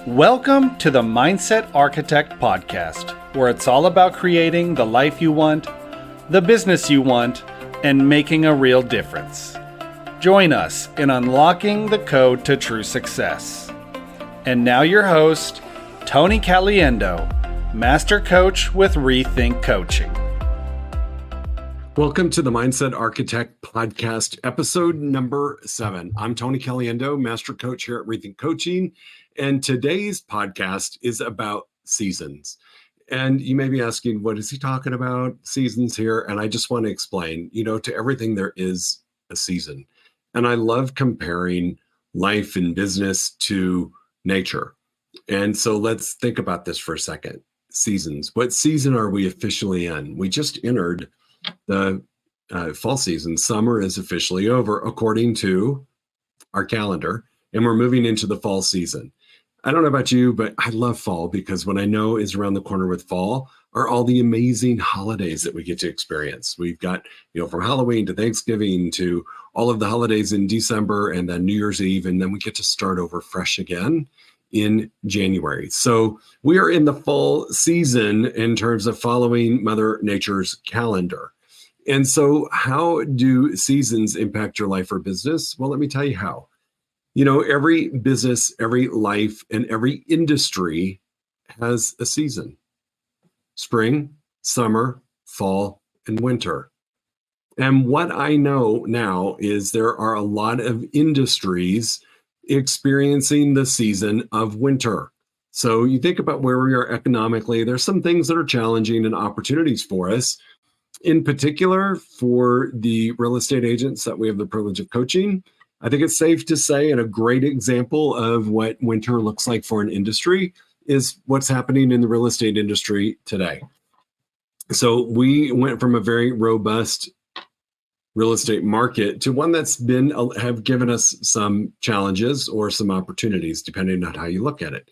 Welcome to the Mindset Architect Podcast, where it's all about creating the life you want, the business you want, and making a real difference. Join us in unlocking the code to true success. And now your host, Tony Caliendo, Master Coach with Rethink Coaching. Welcome to the Mindset Architect Podcast, episode number 7. I'm Tony Caliendo, Master Coach here at Rethink Coaching, and today's podcast is about seasons. And you may be asking, what is he talking about? Seasons here. And I just want to explain, to everything there is a season. And I love comparing life and business to nature. And so let's think about this for a second. Seasons. What season are we officially in? We just entered the fall season. Summer is officially over according to our calendar, and we're moving into the fall season. I don't know about you, but I love fall because what I know is around the corner with fall are all the amazing holidays that we get to experience. We've got, from Halloween to Thanksgiving to all of the holidays in December and then New Year's Eve, and then we get to start over fresh again in January. So we are in the fall season in terms of following Mother Nature's calendar. And so how do seasons impact your life or business? Well, let me tell you how. Every business, every life, and every industry has a season. Spring, summer, fall, and winter. And what I know now is there are a lot of industries experiencing the season of winter. So you think about where we are economically, there's some things that are challenging and opportunities for us. In particular, for the real estate agents that we have the privilege of coaching, I think it's safe to say, and a great example of what winter looks like for an industry is what's happening in the real estate industry today. So we went from a very robust real estate market to one that's have given us some challenges or some opportunities, depending on how you look at it.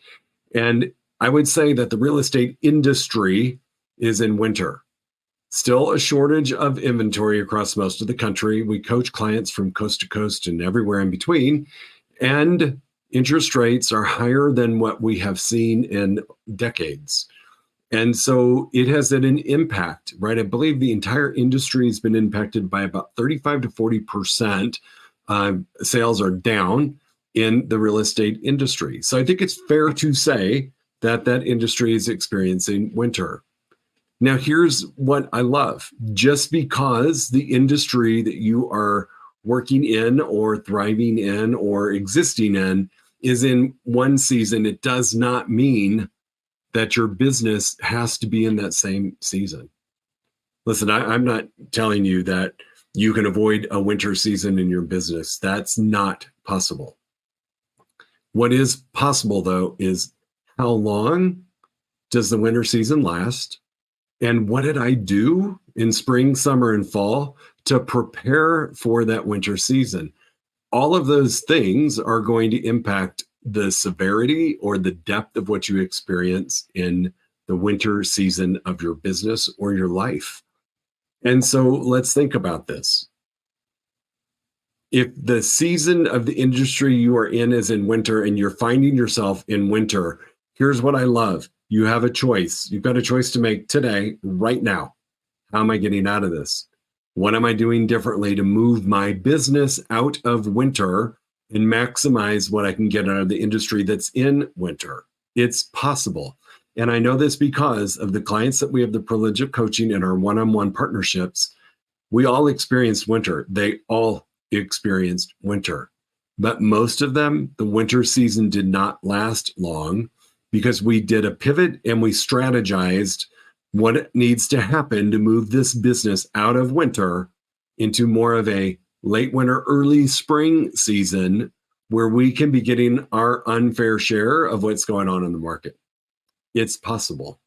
And I would say that the real estate industry is in winter. Still a shortage of inventory across most of the country. We coach clients from coast to coast and everywhere in between. And interest rates are higher than what we have seen in decades. And so it has had an impact, right? I believe the entire industry has been impacted by about 35 to 40%. Sales are down in the real estate industry. So I think it's fair to say that that industry is experiencing winter. Now, here's what I love. Just because the industry that you are working in or thriving in or existing in is in one season, it does not mean that your business has to be in that same season. Listen, I'm not telling you that you can avoid a winter season in your business. That's not possible. What is possible, though, is how long does the winter season last? And what did I do in spring, summer, and fall to prepare for that winter season? All of those things are going to impact the severity or the depth of what you experience in the winter season of your business or your life. And so let's think about this. If the season of the industry you are in is in winter and you're finding yourself in winter, here's what I love. You have a choice. You've got a choice to make today, right now. How am I getting out of this? What am I doing differently to move my business out of winter and maximize what I can get out of the industry that's in winter? It's possible. And I know this because of the clients that we have the privilege of coaching in our one-on-one partnerships. We all experienced winter. They all experienced winter. But most of them, the winter season did not last long, because we did a pivot and we strategized what needs to happen to move this business out of winter into more of a late winter, early spring season where we can be getting our unfair share of what's going on in the market. It's possible.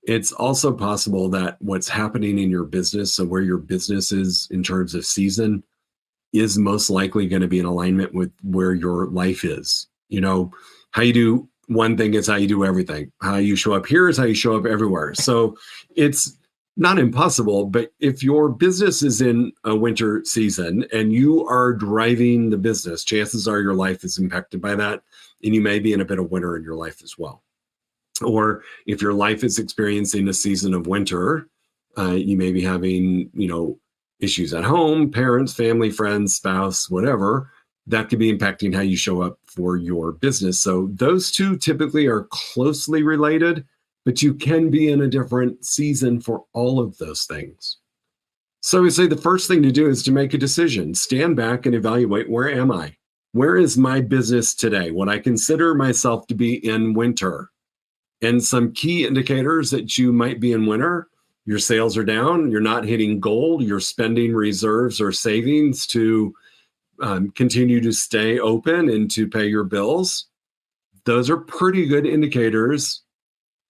It's also possible that what's happening in your business, so where your business is in terms of season, is most likely going to be in alignment with where your life is. How you do one thing is how you do everything. How you show up here is how you show up everywhere. So it's not impossible, but if your business is in a winter season and you are driving the business, chances are your life is impacted by that. and you may be in a bit of winter in your life as well. Or if your life is experiencing a season of winter, you may be having, issues at home, parents, family, friends, spouse, whatever. That could be impacting how you show up for your business. So those two typically are closely related, but you can be in a different season for all of those things. So I would say the first thing to do is to make a decision. Stand back and evaluate, where am I? Where is my business today? What I consider myself to be in winter. And some key indicators that you might be in winter: your sales are down, you're not hitting goal, you're spending reserves or savings to continue to stay open and to pay your bills. Those are pretty good indicators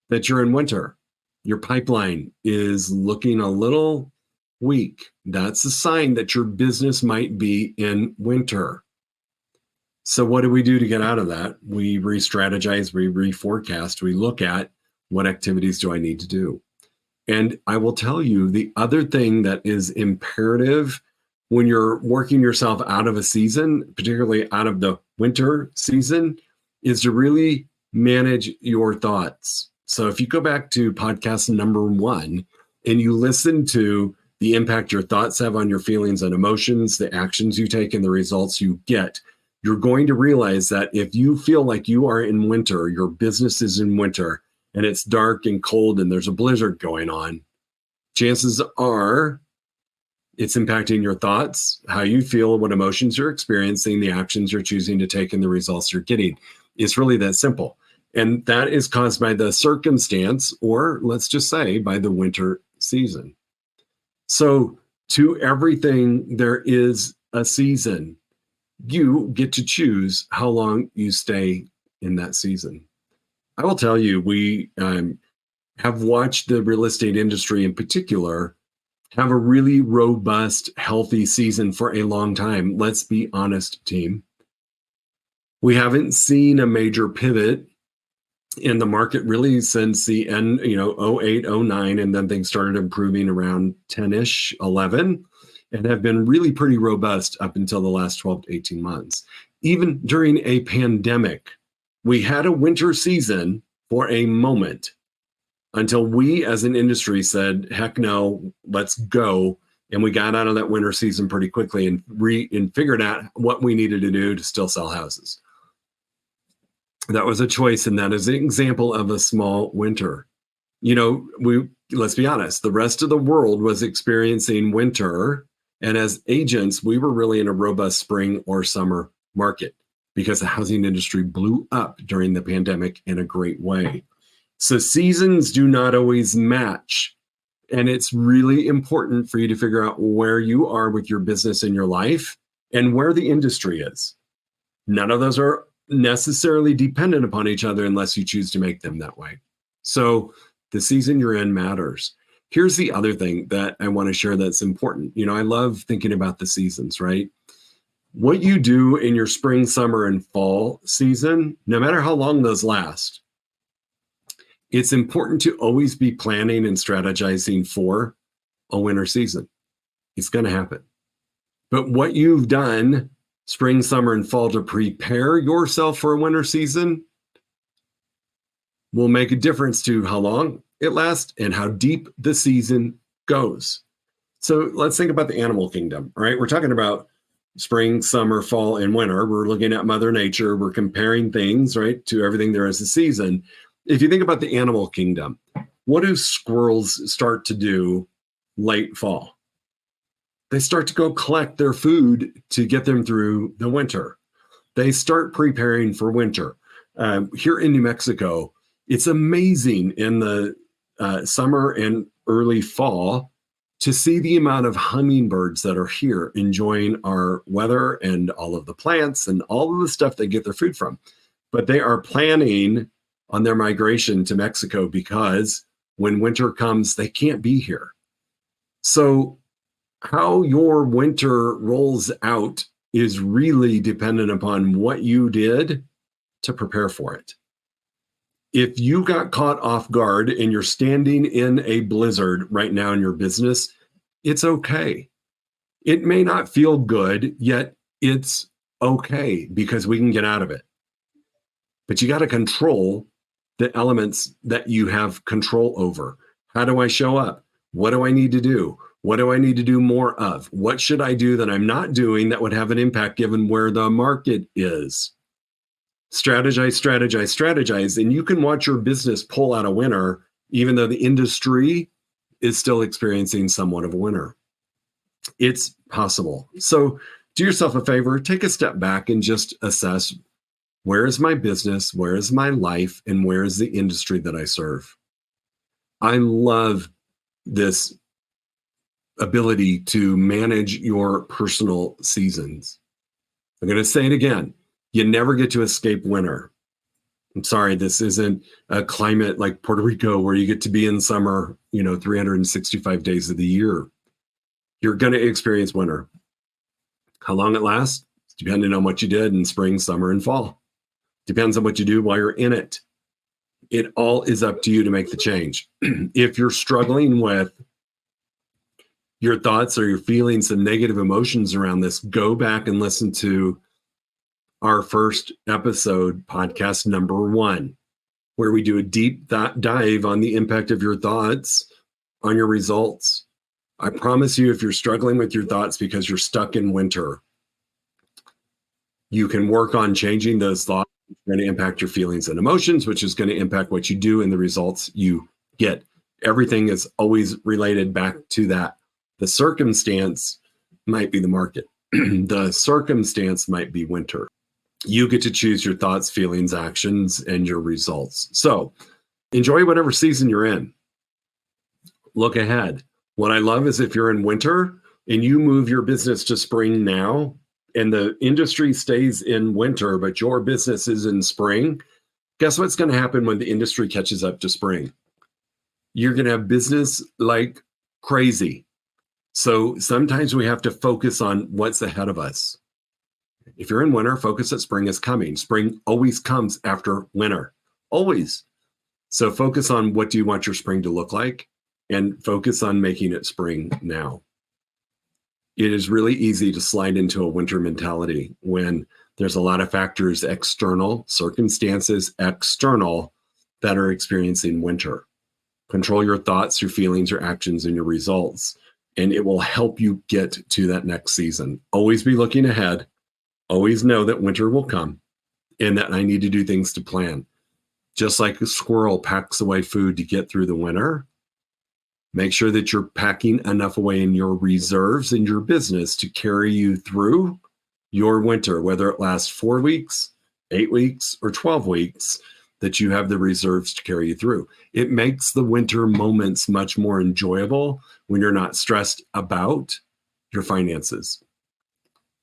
that you're in winter. Your pipeline is looking a little weak. That's a sign that your business might be in winter. So what do we do to get out of that? We re-strategize, we reforecast, we look at what activities do I need to do. And I will tell you, the other thing that is imperative when you're working yourself out of a season, particularly out of the winter season, is to really manage your thoughts. So if you go back to podcast number 1 and you listen to the impact your thoughts have on your feelings and emotions, the actions you take and the results you get, you're going to realize that if you feel like you are in winter, your business is in winter, and it's dark and cold and there's a blizzard going on, chances are it's impacting your thoughts, how you feel, what emotions you're experiencing, the actions you're choosing to take, and the results you're getting. It's really that simple. And that is caused by the circumstance, or let's just say by the winter season. So to everything, there is a season. You get to choose how long you stay in that season. I will tell you, we have watched the real estate industry in particular have a really robust, healthy season for a long time. Let's be honest, team. We haven't seen a major pivot in the market really since the end, 08, 09, and then things started improving around 10-ish, 11, and have been really pretty robust up until the last 12 to 18 months. Even during a pandemic, we had a winter season for a moment until we as an industry said, heck no, let's go. And we got out of that winter season pretty quickly and figured out what we needed to do to still sell houses. That was a choice, and that is an example of a small winter. Let's be honest, the rest of the world was experiencing winter, and as agents, we were really in a robust spring or summer market because the housing industry blew up during the pandemic in a great way. So seasons do not always match. And it's really important for you to figure out where you are with your business and your life and where the industry is. None of those are necessarily dependent upon each other unless you choose to make them that way. So the season you're in matters. Here's the other thing that I want to share that's important. I love thinking about the seasons, right? What you do in your spring, summer, and fall season, no matter how long those last, it's important to always be planning and strategizing for a winter season. It's going to happen. But what you've done spring, summer, and fall to prepare yourself for a winter season will make a difference to how long it lasts and how deep the season goes. So let's think about the animal kingdom, right? We're talking about spring, summer, fall, and winter. We're looking at Mother Nature. We're comparing things, right, to everything there is a season. If you think about the animal kingdom, what do squirrels start to do late fall? They start to go collect their food to get them through the winter. They start preparing for winter. Here in New Mexico, it's amazing in the summer and early fall to see the amount of hummingbirds that are here enjoying our weather and all of the plants and all of the stuff they get their food from. But they are planning on their migration to Mexico because when winter comes, they can't be here. So how your winter rolls out is really dependent upon what you did to prepare for it. If you got caught off guard and you're standing in a blizzard right now in your business, it's okay. It may not feel good, yet it's okay because we can get out of it. but you got to control the elements that you have control over. How do I show up? What do I need to do? What do I need to do more of? What should I do that I'm not doing that would have an impact given where the market is? Strategize, strategize, strategize. And you can watch your business pull out a winner, even though the industry is still experiencing somewhat of a winter. It's possible. So do yourself a favor, take a step back and just assess, where is my business, where is my life, and where is the industry that I serve? I love this ability to manage your personal seasons. I'm going to say it again. You never get to escape winter. I'm sorry, this isn't a climate like Puerto Rico where you get to be in summer, 365 days of the year. You're going to experience winter. How long it lasts, depending on what you did in spring, summer, and fall. Depends on what you do while you're in it. It all is up to you to make the change. If you're struggling with your thoughts or your feelings and negative emotions around this, go back and listen to our first episode, podcast number 1, where we do a deep dive on the impact of your thoughts on your results. I promise you, if you're struggling with your thoughts because you're stuck in winter, you can work on changing those thoughts. It's going to impact your feelings and emotions, which is going to impact what you do and the results you get. Everything is always related back to that. The circumstance might be the market. The circumstance might be winter. You get to choose your thoughts, feelings, actions, and your results. So enjoy whatever season you're in. Look ahead. What I love is if you're in winter and you move your business to spring now, and the industry stays in winter, but your business is in spring, guess what's going to happen when the industry catches up to spring? You're going to have business like crazy. So sometimes we have to focus on what's ahead of us. If you're in winter, focus that spring is coming. Spring always comes after winter, always. So focus on what do you want your spring to look like, and focus on making it spring now. It is really easy to slide into a winter mentality when there's a lot of factors, external circumstances, external, that are experiencing winter. Control your thoughts, your feelings, your actions, and your results, and it will help you get to that next season. Always be looking ahead. Always know that winter will come and that I need to do things to plan. Just like a squirrel packs away food to get through the winter, make sure that you're packing enough away in your reserves in your business to carry you through your winter, whether it lasts 4 weeks, 8 weeks, or 12 weeks, that you have the reserves to carry you through. It makes the winter moments much more enjoyable when you're not stressed about your finances.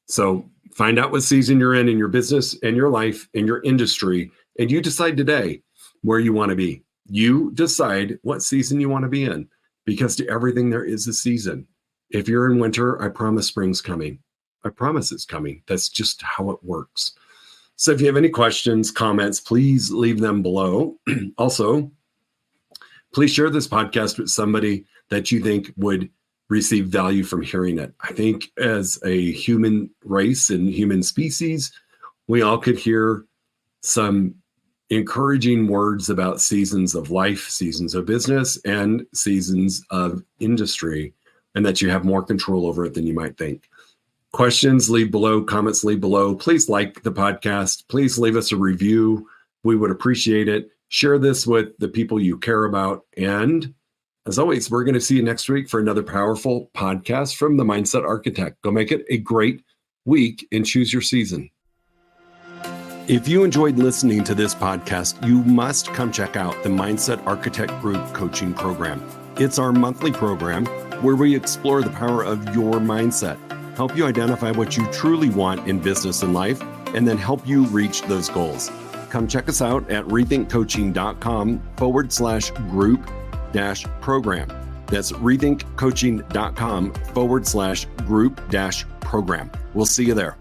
So find out what season you're in your business and your life and your industry, and you decide today where you want to be. You decide what season you want to be in. Because to everything, there is a season. If you're in winter, I promise spring's coming. I promise it's coming. That's just how it works. So if you have any questions, comments, please leave them below. Also, please share this podcast with somebody that you think would receive value from hearing it. I think as a human race and human species, we all could hear some encouraging words about seasons of life, seasons of business, and seasons of industry, and that you have more control over it than you might think. Questions, leave below. Comments, leave below. Please like the podcast. Please leave us a review. We would appreciate it. Share this with the people you care about. And as always, we're going to see you next week for another powerful podcast from the Mindset Architect. Go make it a great week and choose your season. If you enjoyed listening to this podcast, you must come check out the Mindset Architect Group Coaching Program. It's our monthly program where we explore the power of your mindset, help you identify what you truly want in business and life, and then help you reach those goals. Come check us out at rethinkcoaching.com/group-program. That's rethinkcoaching.com/group-program. We'll see you there.